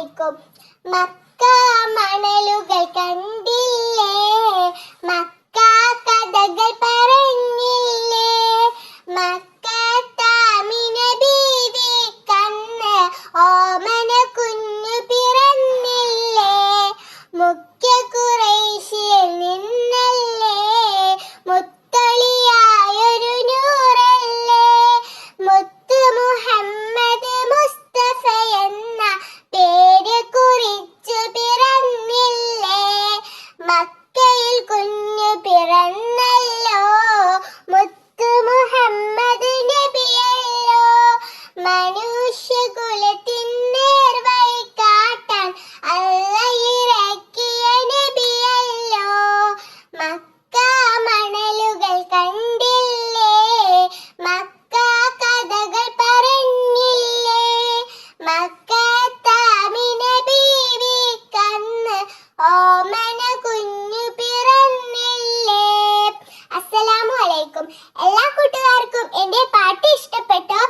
വായിക്കും. മക്ക മണലുകൾ കണ്ടില്ലേ, മക്ക കഥകൾ പറഞ്ഞില്ലേ, മക്കത്താമിന ബീവി കന്ന് ഓമന കുഞ്ഞു പിറന്നില്ലേ, മുഖ്യ ഖുറൈശിയിൽ നിന്നല്ലേ മുത്തൊളിയായൊരു നൂറല്ലേ, മുത്തു മുഹമ്മദ് മുസ്തഫ എന്ന പേര് കുറിച്ചു പിറന്നില്ലേ, മക്കയിൽ കുഞ്ഞു പിറന്നല്ലോ മുത്തു മുഹമ്മദ് നബിയല്ലോ, മനുഷ്യകുലത്തിൻ നേർവഴി കാട്ടാൻ അല്ലാഹ് ഇറക്കിയ നബിയല്ലോ, മക്ക മണലുകൾ കണ്ടില്ലേ, മക്ക കഥകൾ പറഞ്ഞില്ലേ, മക്കത്താമിന ബീവി കന്ന് ഓമന കുഞ്ഞു പിറന്നില്ലേ. അസ്സലാമു അലൈക്കും. എല്ലാ കൂട്ടുകാർക്കും എൻ്റെ പാട്ട് ഇഷ്ടപ്പെട്ടോ?